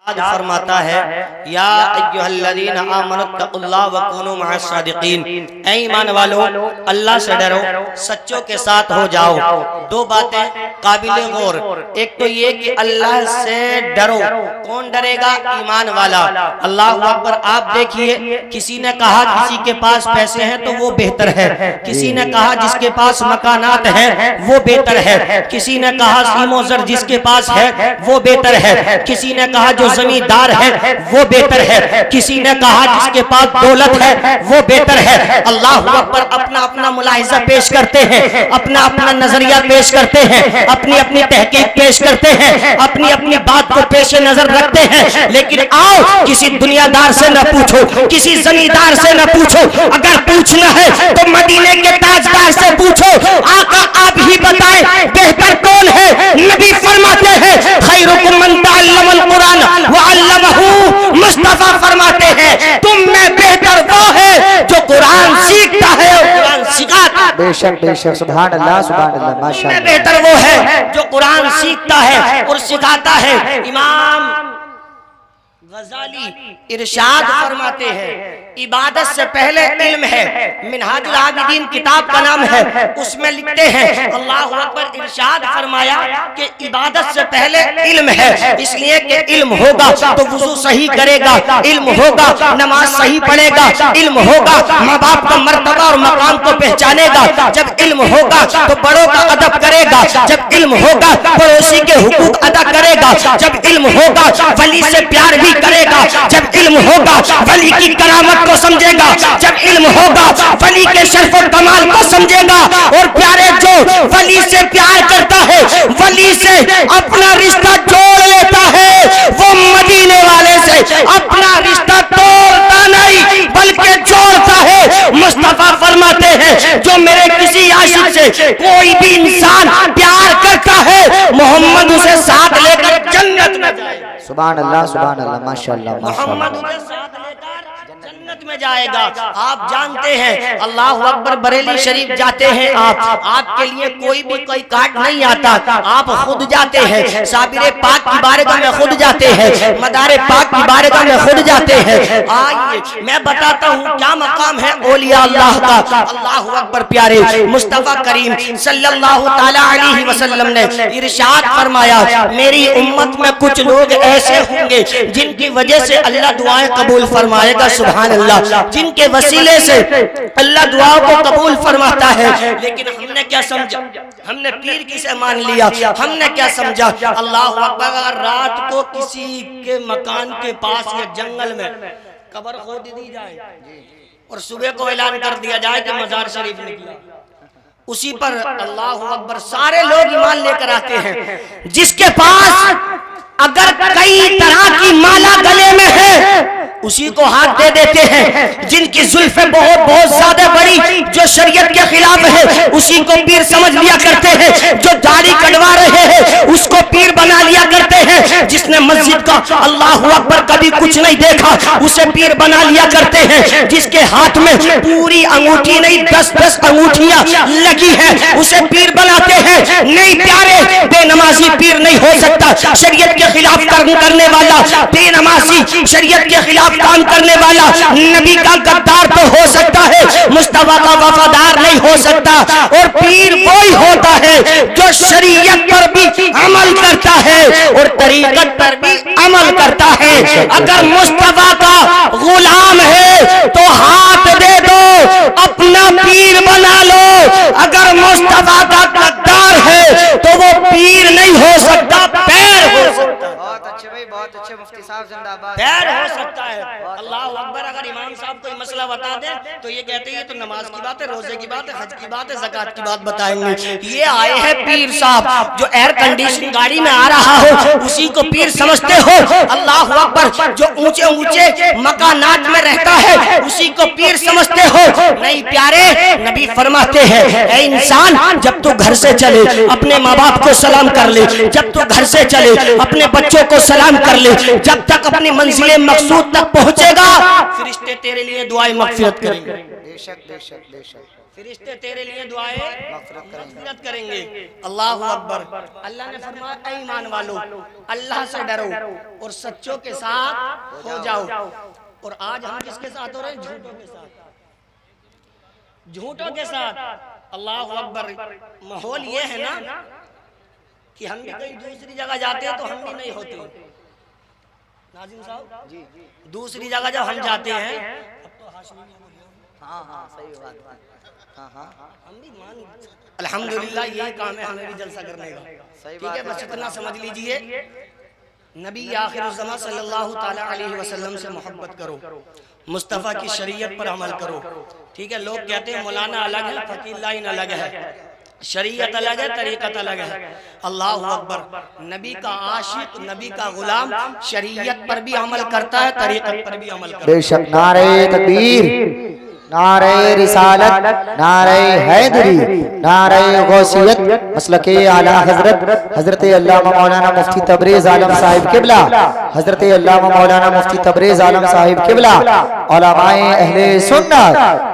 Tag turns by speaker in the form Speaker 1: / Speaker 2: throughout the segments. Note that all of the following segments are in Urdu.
Speaker 1: فرماتا ہے یا ایھا الذین آمنوا اتقوا اللہ وکونوا مع الصادقین، اے ایمان والو اللہ سے ڈرو، سچوں کے ساتھ ہو جاؤ۔ دو باتیں قابل غور، ایک تو یہ کہ اللہ سے ڈرو، کون ڈرے گا؟ ایمان والا۔ اللہ اکبر۔ آپ دیکھیے، کسی نے کہا کسی کے پاس پیسے ہیں تو وہ بہتر ہے، کسی نے کہا جس کے پاس مکانات ہیں وہ بہتر ہے، کسی نے کہا سیم و زر جس کے پاس ہے وہ بہتر ہے، کسی نے کہا جو زمیندار ہے وہ بہتر ہے، کسی نے کہا جس کے پاس دولت ہے وہ بہتر ہے۔ اللہ اکبر۔ اپنا اپنا ملاحظہ پیش کرتے ہیں، اپنا اپنا نظریہ پیش کرتے ہیں، اپنی اپنی تحقیق پیش کرتے ہیں، اپنی اپنی بات کو پیش نظر رکھتے ہیں۔ لیکن آؤ کسی دنیا دار سے نہ پوچھو، کسی زمیندار سے نہ پوچھو، اگر پوچھنا ہے تو مدینے کے تاجدار سے پوچھو۔ آقا آپ ہی بتائیں بہتر کون ہے؟ نبی فرماتے ہیں خیرکم من تعلم القرآن وعلمہ، مصطفیٰ فرماتے ہیں تم میں بہتر وہ ہے جو قرآن سیکھتا ہے اور قرآن سکھاتا ہے۔
Speaker 2: بے شک بے شک، سبحان اللہ سبحان اللہ، ماشاءاللہ۔
Speaker 1: بہتر وہ ہے جو قرآن سیکھتا ہے اور سکھاتا ہے۔ امام غزالی ارشاد فرماتے ہیں عبادت سے پہلے علم ہے۔ منہاج العابدین کتاب کا نام ہے، اس میں لکھتے ہیں اللہ اکبر، ارشاد فرمایا کہ عبادت سے پہلے علم ہے، اس لیے کہ علم ہوگا تو وضو صحیح کرے گا، علم ہوگا نماز صحیح پڑھے گا، علم ہوگا ماں باپ کا مرتبہ اور مقام کو پہچانے گا، جب علم ہوگا تو بڑوں کا ادب کرے گا، جب علم ہوگا پڑوسی کے حقوق ادا کرے گا، جب علم ہوگا ولی سے پیار بھی کرے گا، جب علم ہوگا ولی کی کرامت کو سمجھے گا، جب علم ہوگا ولی کے شرف و کمال کو سمجھے گا۔ اور پیارے جو ولی سے پیار کرتا ہے، ولی سے اپنا رشتہ جوڑ لیتا ہے، وہ مدینے والے سے اپنا رشتہ توڑتا نہیں بلکہ جوڑتا ہے۔ مصطفیٰ فرماتے ہیں جو میرے کسی عاشق سے کوئی بھی انسان پیار کرتا ہے محمد اسے ساتھ لے کر جنت میں جائے گا۔
Speaker 2: سبحان اللہ سبحان اللہ، ماشاءاللہ
Speaker 1: محمد
Speaker 2: ماشاءاللہ۔
Speaker 1: اسے ساتھ لے کر جنت میں جائے گا۔ آپ جانتے ہیں اللہ اکبر، بریلی شریف جاتے ہیں آپ کے لیے کوئی بھی کوئی کارڈ نہیں آتا، آپ خود جاتے ہیں، صابر پاک کی بارگاہ میں خود جاتے ہیں، مدار پاک کی بارگاہ میں خود جاتے ہیں۔ آئیے میں بتاتا ہوں کیا مقام ہے اولیاء اللہ کا۔ اللہ اکبر۔ پیارے مصطفیٰ کریم صلی اللہ تعالی علیہ وسلم نے ارشاد فرمایا میری امت میں کچھ لوگ ایسے ہوں گے جن کی وجہ سے اللہ دعائیں قبول فرمائے گا، سبحان اللہ، جن کے وسیلے سے اللہ دعاؤں کو قبول فرماتا ہے۔ لیکن ہم نے کیا سمجھا؟ ہم نے پیر کسے مان لیا؟ ہم نے کیا سمجھا؟ اللہ اکبر، اگر رات کو کسی کے مکان کے پاس یا جنگل میں قبر کھود دی جائے اور صبح کو اعلان کر دیا جائے کہ مزار شریف نکلا، اسی پر اللہ اکبر سارے لوگ ایمان لے کر آتے ہیں۔ جس کے پاس اگر کئی طرح کی مالا گلے میں ہے اسی کو ہاتھ دے دیتے ہیں، جن کی زلفیں بہت زیادہ بڑی جو شریعت کے خلاف ہے اسی کو پیر سمجھ لیا کرتے ہیں، جو داڑھی کٹوا رہے ہیں اس کو پیر بنا لیا کرتے ہیں، جس نے مسجد کا اللہ اکبر کبھی کچھ نہیں دیکھا اسے پیر بنا لیا کرتے ہیں، جس کے ہاتھ میں پوری انگوٹھی نہیں 10 انگوٹھیاں لگی ہیں اسے پیر بناتے ہیں۔ نہیں پیارے، بے نمازی پیر نہیں ہو سکتا، شریعت کے خلاف کام کرنے والا بے نمازی، شریعت کے خلاف کام کرنے والا نبی کا غدار تو ہو سکتا ہے، مصطفیٰ کا وفادار نہیں ہو سکتا۔ اور پیر وہی ہوتا ہے جو شریعت پر بھی عمل کرتا ہے اور طریقت پر بھی عمل کرتا ہے۔ اگر مصطفیٰ کا غلام ہے تو ہاتھ دے دو، اپنا پیر بنا لو۔ اگر مصطفیٰ کا غدار ہے تو وہ پیر نہیں ہو سکتا، پیر ہو سکتا ہے۔
Speaker 2: بہت اچھے بھائی، بہت اچھے، مفتی صاحب زندہ باد۔
Speaker 1: پیر ہو سکتا ہے۔ اللہ اکبر۔ اگر امام صاحب کوئی مسئلہ بتا دیں تو یہ کہتے ہیں یہ تو نماز کی بات ہے، روزے کی بات ہے، حج کی بات ہے، زکوٰۃ کی بات بتائیں گے۔ یہ آئے ہیں پیر صاحب، جو ایئر کنڈیشن گاڑی میں آ رہا ہو اسی کو پیر سمجھتے ہو۔ اللہ اکبر۔ جو اونچے اونچے مکانات میں رہتا ہے اسی کو پیر سمجھتے ہو۔ نہیں پیارے، نبی فرماتے ہیں اے انسان جب تو گھر سے چلے اپنے ماں باپ کو سلام کر لے، جب تو گھر سے چلے اپنے بچوں کو سلام کر لے، جب تک اپنی منزل مقصود تک پہنچے گا فرشتے تیرے لیے دعائیں مغفرت کریں گے۔
Speaker 2: بے شک بے شک بے شک۔
Speaker 1: فرشتے تیرے لیے دعائیں مغفرت کریں گے۔ اللہ اکبر۔ اللہ نے فرمایا اے ایمان والو اللہ سے ڈرو اور سچوں کے ساتھ ہو جاؤ۔ اور آج ہم کس کے ساتھ ہو رہے ہیں؟ جھوٹوں کے ساتھ، جھوٹوں کے ساتھ۔ اللہ اکبر۔ ماحول یہ ہے نا کہ ہم بھی کہیں دوسری جگہ جاتے ہیں تو ہم بھی نہیں ہوتے۔ ناظم صاحب دوسری جگہ جب ہم جاتے ہیں اب تو ہاشمی نہیں بولیے۔
Speaker 2: ہاں ہاں صحیح بات۔ ہاں ہاں
Speaker 1: ہم بھی مان الحمدللہ یہ کام ہے ہمیں بھی جلسہ کرنے کا، ٹھیک ہے؟ بس اتنا سمجھ لیجئے نبی آخر الزمان صلی اللہ تعالی علیہ وسلم سے محبت کرو، مصطفیٰ کی شریعت پر عمل کرو، ٹھیک ہے؟ لوگ کہتے ہیں مولانا الگ ہے، فقیر لائن الگ ہے، شریعت الگ ہے، طریقت الگ ہے۔ اللہ اکبر۔ نبی کا عاشق، نبی کا غلام شریعت پر بھی عمل کرتا ہے، طریقت پر بھی عمل کرتا ہے۔
Speaker 2: بے شک نعرہ تکبیر، نعرہ رسالت، نعرہ حیدری، نعرہ غوثیت، مسلک اعلی حضرت حضرت علامہ مولانا مفتی تبریز عالم صاحب قبلہ، حضرت علامہ مولانا مفتی تبریز عالم صاحب قبلہ، علماء اہل سنت،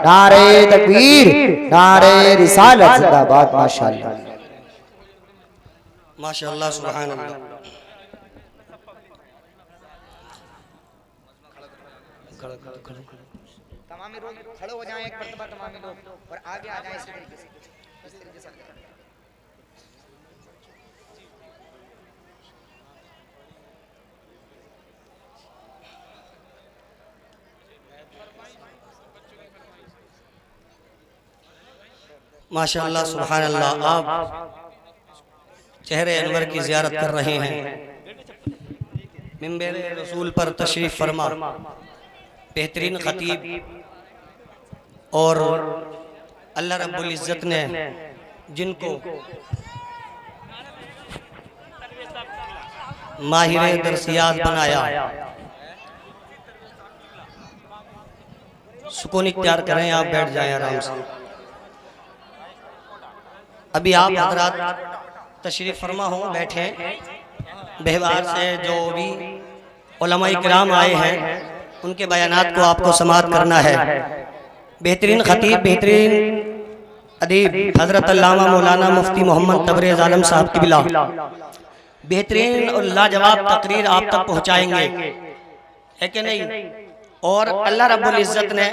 Speaker 2: نعرہ تکبیر، نعرہ رسالت زندہ باد۔ ماشاءاللہ
Speaker 1: ماشاءاللہ، سبحان اللہ۔
Speaker 2: تمامی لوگ کھڑے ہو جائیں ایک مرتبہ، تمامی لوگ، اور آگے آ جائیں اسی طریقے سے، اس طریقے سے۔
Speaker 1: ماشاءاللہ، سبحان اللہ۔ آپ چہرے انور کی زیارت کر رہے ہیں، منبر رسول پر تشریف فرما بہترین خطیب، اور اللہ رب العزت نے جن کو ماہر درسیات بنایا، سکون اختیار کریں، آپ بیٹھ جائیں آرام سے۔ ابھی آپ حضرات تشریف فرما ہوں، بیٹھیں۔ بہوار سے جو بھی علماء کرام آئے ہیں ان کے بیانات کو آپ کو سماعت کرنا ہے۔ بہترین خطیب، بہترین ادیب حضرت علامہ مولانا مفتی محمد تبریز عالم صاحب قبلہ بہترین اور لاجواب تقریر آپ تک پہنچائیں گے، ہے کہ نہیں؟ اور اللہ رب العزت نے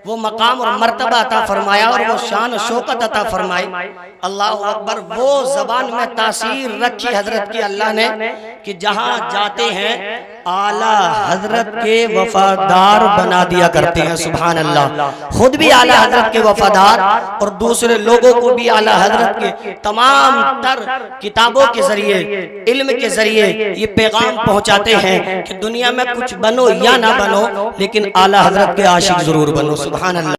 Speaker 1: وہ مقام اور مرتبہ عطا فرمایا اور وہ شان و شوکت عطا فرمائی۔ اللہ اکبر۔ وہ زبان میں تاثیر رکھی حضرت کی اللہ نے کہ جہاں جاتے ہیں اعلیٰ حضرت کے وفادار بنا دیا کرتے ہیں۔ سبحان اللہ۔ خود بھی اعلیٰ حضرت کے وفادار اور دوسرے لوگوں کو بھی اعلیٰ حضرت کے تمام تر کتابوں کے ذریعے، علم کے ذریعے یہ پیغام پہنچاتے ہیں کہ دنیا میں کچھ بنو یا نہ بنو لیکن اعلیٰ حضرت کے عاشق ضرور بنو۔ سبحان اللہ۔